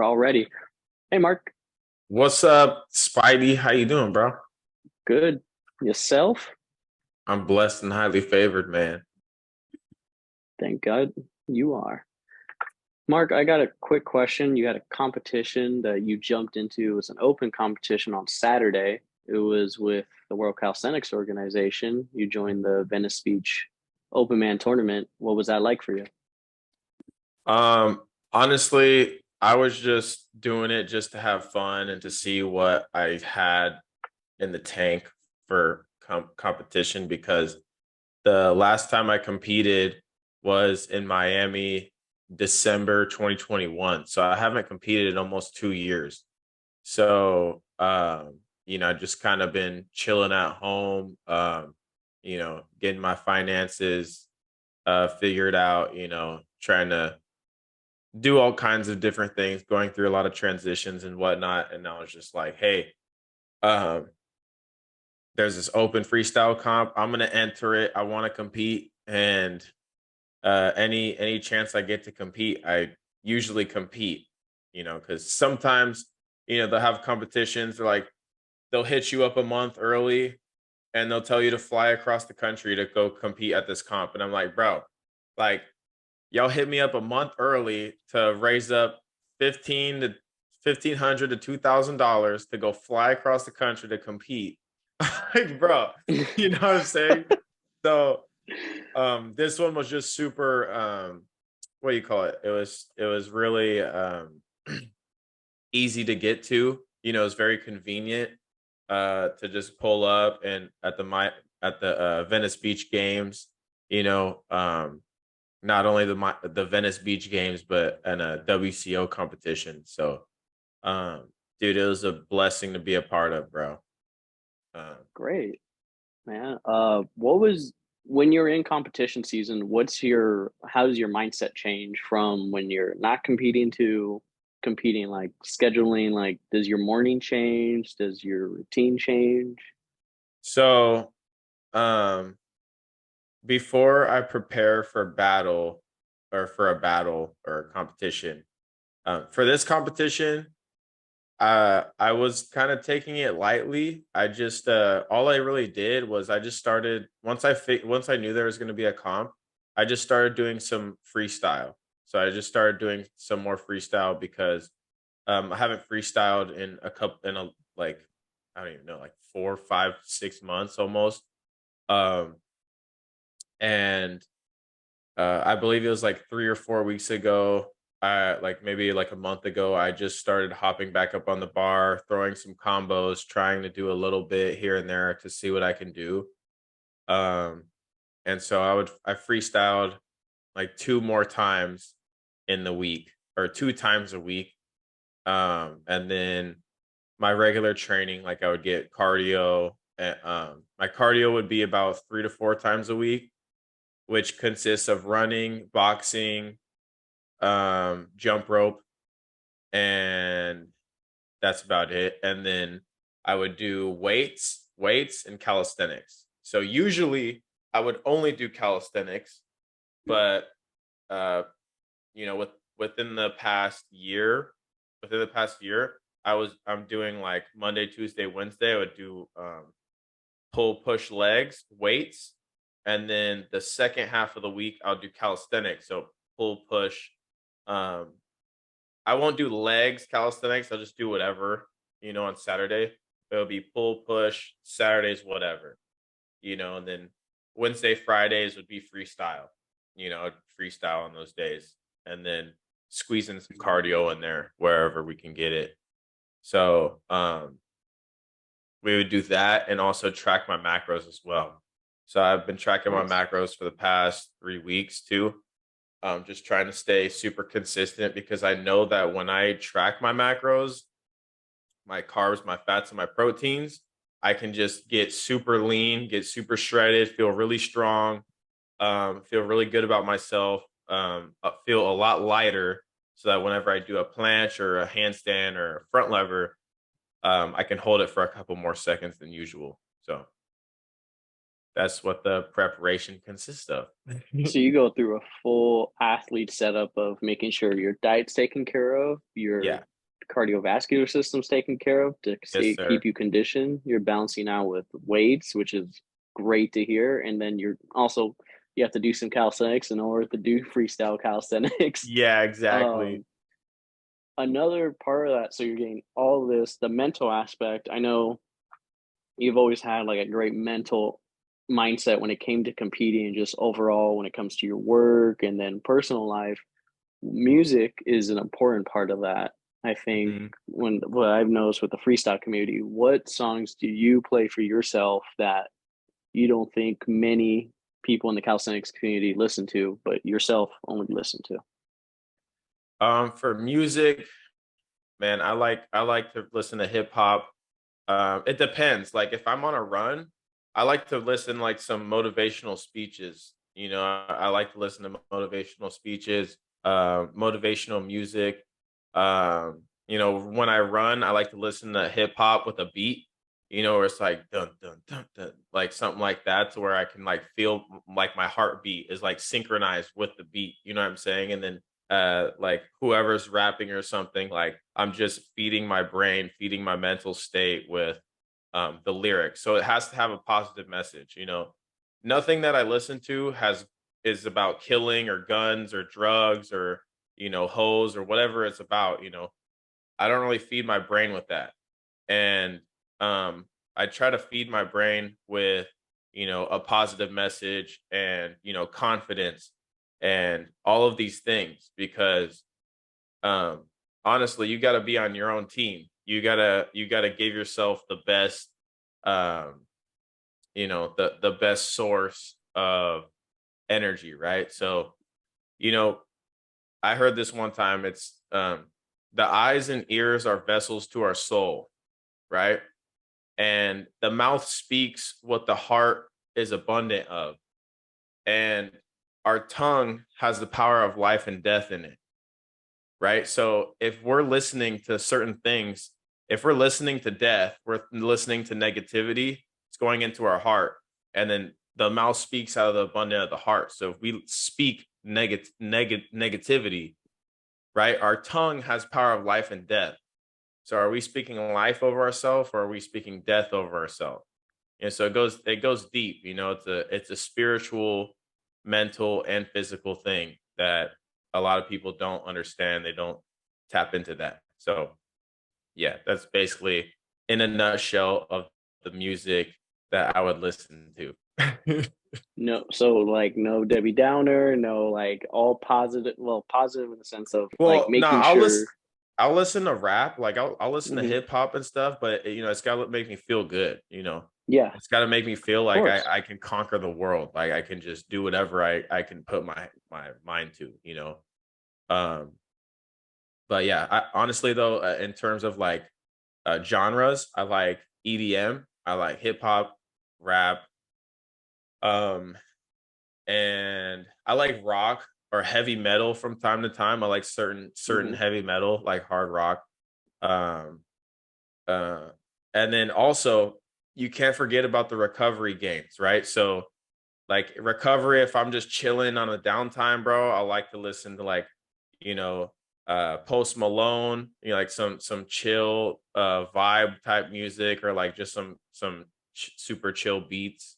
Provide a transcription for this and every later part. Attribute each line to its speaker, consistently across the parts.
Speaker 1: We're all ready. Hey, Mark.
Speaker 2: What's up, Spidey? How you doing, bro?
Speaker 1: Good. Yourself?
Speaker 2: I'm blessed and highly favored, man.
Speaker 1: Thank God you are. Mark, I got a quick question. You had a competition that you jumped into. It was an open competition on Saturday. It was with the World Calisthenics organization. You joined the Venice Beach Open Man tournament. What was that like for you?
Speaker 2: Honestly, I was just doing it just to have fun and to see what I had in the tank for competition because the last time I competed was in Miami, December 2021. So I haven't competed in almost 2 years. So, just kind of been chilling at home, getting my finances figured out, trying to do all kinds of different things, going through a lot of transitions and whatnot. And I was just like, hey, um, there's this open freestyle comp. I'm gonna enter it. I want to compete, and any chance I get to compete, I usually compete. Because sometimes they'll have competitions. They'll hit you up a month early and they'll tell you to fly across the country to go compete at this comp. And I'm like, bro, like y'all hit me up a month early to raise up 1500 to $2,000 to go fly across the country to compete. Like, bro, you know what I'm saying? So this one was just super what do you call it? It was really easy to get to. It's very convenient to just pull up and at the Venice Beach games, you know, um not only the Venice Beach games but and a WCO competition. So dude, it was a blessing to be a part of, bro. Um
Speaker 1: Great, man. What was when you're in competition season, how does your mindset change from when you're not competing to competing, like scheduling, like does your morning change? Does your routine change?
Speaker 2: so um before I prepare for battle or for a battle or a competition, for this competition, I was kind of taking it lightly. I just all I really did was I just started once I knew there was going to be a comp, I just started doing some freestyle. So I just started doing some more freestyle because I haven't freestyled in a couple in a like I don't even know, like 4, 5, 6 months almost. Um and I believe it was like 3 or 4 weeks ago. Like maybe like a month ago, I just started hopping back up on the bar, throwing some combos, trying to do a little bit here and there to see what I can do. Um, and so I freestyled like two more times in the week or 2 times a week. And then my regular training, like I would get cardio. My cardio would be about 3 to 4 times a week, which consists of running, boxing, jump rope, and that's about it. And then I would do weights, and calisthenics. So usually I would only do calisthenics, but uh, within the past year, I'm doing like Monday, Tuesday, Wednesday. I would do pull, push, legs, weights, and then the second half of the week I'll do calisthenics. So pull, push. Um, I won't do legs calisthenics. I'll just do whatever, on Saturday. It'll be pull, push, Saturdays, whatever, and then Wednesday, Fridays would be freestyle, freestyle on those days. And then squeeze in some cardio in there wherever we can get it. So we would do that and also track my macros as well. So I've been tracking my
Speaker 1: Nice.
Speaker 2: macros for the past 3 weeks too. Just trying to stay super consistent because I know that when I track my macros, my carbs, my fats, and my proteins, I can just get super lean, get super shredded, feel really strong, feel really good about myself, feel a lot lighter so that whenever I do a planche or a handstand or a front lever, I can hold it for a couple more seconds than usual. So that's what the preparation consists of.
Speaker 1: So you go through a full athlete setup of making sure your diet's taken care of, your
Speaker 2: Yeah.
Speaker 1: cardiovascular system's taken care of to
Speaker 2: Yes,
Speaker 1: stay keep
Speaker 2: sir.
Speaker 1: you conditioned. You're balancing out with weights, which is great to hear. And then you have to do some calisthenics in order to do freestyle calisthenics.
Speaker 2: Yeah, exactly.
Speaker 1: Um, Another part of that, so you're getting all this, the mental aspect. I know you've always had like a great mental mindset when it came to competing and just overall when it comes to your work and then personal life. Music is an important part of that. I think
Speaker 2: Mhm.
Speaker 1: when what I've noticed with the freestyle community, what songs do you play for yourself that you don't think many people in the calisthenics community listen to, but yourself only listen to?
Speaker 2: For music, man, I like to listen to hip hop. It depends. Like if I'm on a run, I like to listen like some motivational speeches. I like to listen to motivational speeches, motivational music. When I run, I like to listen to hip hop with a beat. Where it's like dun dun dun dun, like something like that, to where I can like feel like my heartbeat is like synchronized with the beat. You know what I'm saying? And then like whoever's rapping or something, like I'm just feeding my brain, feeding my mental state with the lyrics. So it has to have a positive message. Nothing that I listen to has is about killing or guns or drugs or hoes or whatever it's about. I don't really feed my brain with that. And I try to feed my brain with a positive message and confidence and all of these things, because um honestly, you got to be on your own team. You got to give yourself the best, um the best source of energy, right? So you know I heard this one time. It's the eyes and ears are vessels to our soul, right? And the mouth speaks what the heart is abundant of, and our tongue has the power of life and death in it, right? So if we're listening to certain things, if we're listening to death, we're listening to negativity, it's going into our heart. And then the mouth speaks out of the abundance of the heart. So if we speak negativity, right, our tongue has power of life and death. So are we speaking life over ourselves, or are we speaking death over ourselves? And so it goes deep. It's a spiritual, mental, and physical thing that a lot of people don't understand. They don't tap into that. So yeah, that's basically in a nutshell of the music that I would listen to.
Speaker 1: No, so like no Debbie Downer, no like all positive, well, positive in the sense of like
Speaker 2: Well, no,
Speaker 1: making
Speaker 2: I'll listen.
Speaker 1: sure.
Speaker 2: I'll listen to rap, like I'll listen to
Speaker 1: Mhm.
Speaker 2: hip hop and stuff, but it's got to make me feel good.
Speaker 1: Yeah,
Speaker 2: It's got to make me feel
Speaker 1: of
Speaker 2: like I,
Speaker 1: course.
Speaker 2: I can conquer the world, like I can just do whatever I can put my mind to. Um, but yeah, honestly though, in terms of like genres, I like EDM, I like hip hop, rap, um, and I like rock or heavy metal from time to time. I like certain
Speaker 1: Hmm.
Speaker 2: heavy metal, like hard rock. Um, uh, and then also you can't forget about the recovery games, right? So like recovery, if I'm just chilling on a downtime, bro, I like to listen to like, you know, Post Malone, like some chill vibe type music, or like just some super chill beats.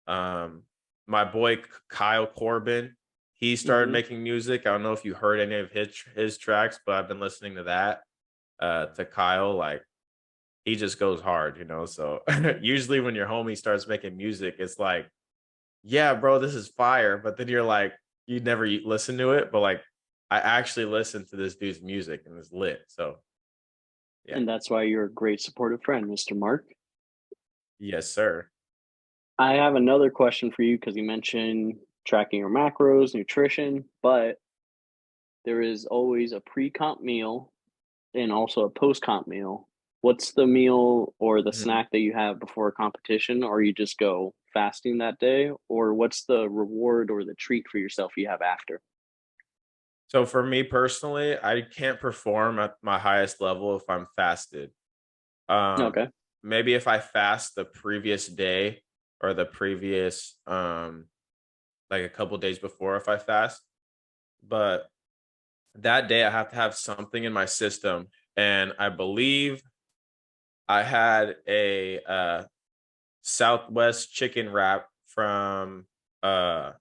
Speaker 2: Um my boy Kyle Corbin, he started
Speaker 1: Hmm.
Speaker 2: making music. I don't know if you heard any of his tracks, but I've been listening to that to Kyle. Like he just goes hard. So usually when your homie starts making music, it's like, yeah, bro, this is fire. But then you're like, you never listen to it. But like, I actually listen to this dude's music and it's lit. So yeah.
Speaker 1: And that's why you're a great supportive friend, Mr. Mark.
Speaker 2: Yes, sir.
Speaker 1: I have another question for you because you mentioned tracking your macros, nutrition, but there is always a pre-comp meal and also a post-comp meal. What's the meal or the
Speaker 2: Mhm.
Speaker 1: snack that you have before a competition, or you just go fasting that day, or what's the reward or the treat for yourself you have after?
Speaker 2: So for me personally, I can't perform at my highest level if I'm fasted. Um,
Speaker 1: Okay.
Speaker 2: Maybe if I fast the previous day, or the previous like a couple days before if I fast. But that day I have to have something in my system. And I believe I had a Southwest chicken wrap from uh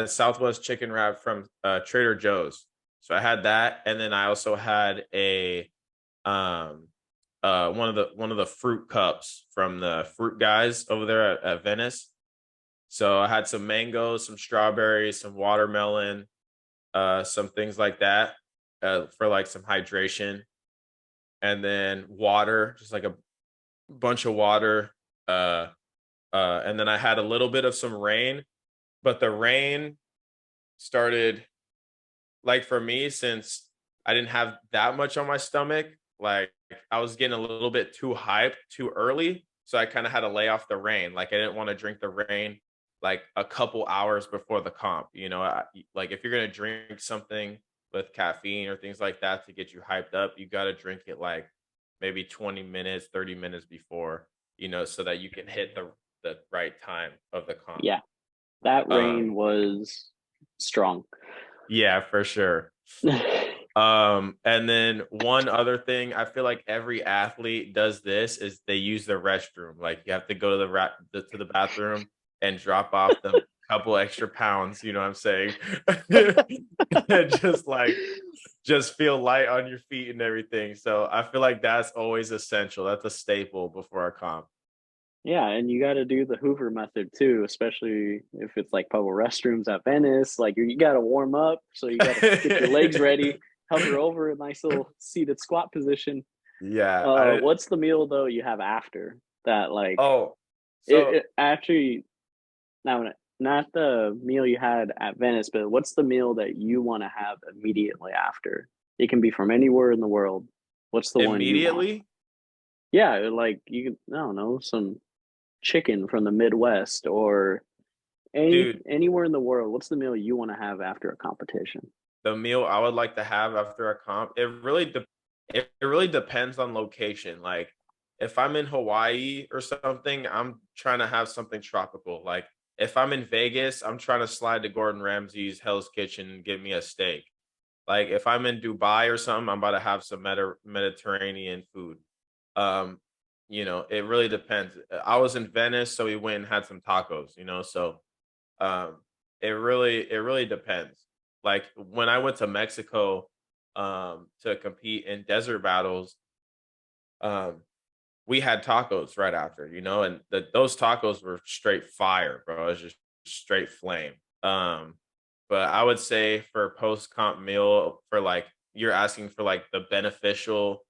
Speaker 2: Southwest chicken wrap from Trader Joe's. So I had that, and then I also had a um one of the fruit cups from the fruit guys over there at Venice. So I had some mangoes, some strawberries, some watermelon, some things like that for like some hydration, and then water, just like a bunch of water. Uh, and then I had a little bit of some rain, but the rain started like for me since I didn't have that much on my stomach. Like I was getting a little bit too hyped too early, so I kind of had to lay off the rain. Like I didn't want to drink the rain like a couple hours before the comp. Like if you're gonna drink something with caffeine or things like that to get you hyped up, you got to drink it like maybe 20 minutes, 30 minutes before, so that you can hit the right time of the comp.
Speaker 1: Yeah, that
Speaker 2: Um,
Speaker 1: rain was strong.
Speaker 2: yeah, for sure. And then one other thing, I feel like every athlete does this is they use the restroom. Like you have to go to to the bathroom and drop off the couple extra pounds, you know what I'm saying? And just feel light on your feet and everything. So I feel like that's always essential. That's a staple before a comp.
Speaker 1: Yeah, and you got to do the Hoover method too, especially if it's like public restrooms at Venice. Like you got to warm up, so you got to get your legs ready, hover over a nice little seated squat position.
Speaker 2: Yeah, I didn't.
Speaker 1: What's the meal though you have after that? Like
Speaker 2: Oh,
Speaker 1: it
Speaker 2: so
Speaker 1: actually now not the meal you had at Venice, but what's the meal that you want to have immediately after? It can be from anywhere in the world. What's the one you want?
Speaker 2: immediately,
Speaker 1: Yeah, like you can, I don't know, some chicken from the Midwest or
Speaker 2: dude,
Speaker 1: anywhere in the world. What's the meal you want to have after a competition?
Speaker 2: the meal I would like to have after a comp, it really depends on location. Like if I'm in Hawaii or something, I'm trying to have something tropical. Like if I'm in Vegas, I'm trying to slide to Gordon Ramsay's Hell's Kitchen and get me a steak. Like if I'm in Dubai or something, I'm about to have some Mediterranean food. Um, it really depends. I was in Venice, so we went and had some tacos, so um, it really depends. Like when I went to Mexico to compete in desert battles, um, we had tacos right after, and those tacos were straight fire, bro. It was just straight flame. But I would say for post comp meal, for like you're asking for like the beneficial,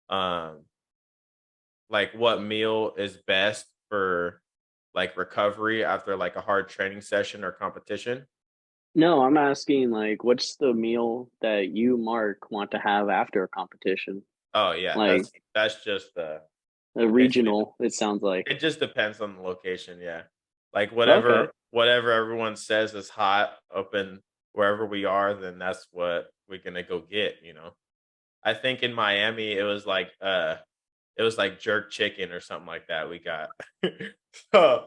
Speaker 2: um, like what meal is best for like recovery after like a hard training session or competition.
Speaker 1: No, I'm asking like what's the meal that you, Mark, want to have after a competition?
Speaker 2: Oh yeah,
Speaker 1: Like
Speaker 2: that's just the
Speaker 1: a
Speaker 2: it's
Speaker 1: regional, it sounds like.
Speaker 2: it just depends on the location, yeah. Like
Speaker 1: Okay.
Speaker 2: whatever everyone says is hot up in wherever we are, then that's what we're gonna go get. I think in Miami it was like jerk chicken or something like that we got. So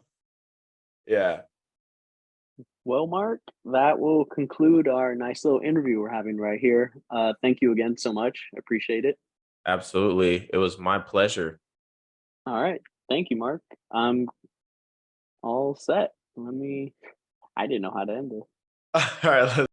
Speaker 2: yeah,
Speaker 1: Well, Mark, that will conclude our nice little interview we're having right here. Thank you again so much. I appreciate it.
Speaker 2: absolutely. It was my pleasure.
Speaker 1: All right. Thank you, Mark. I'm all set. I didn't know how to end it.
Speaker 2: All right,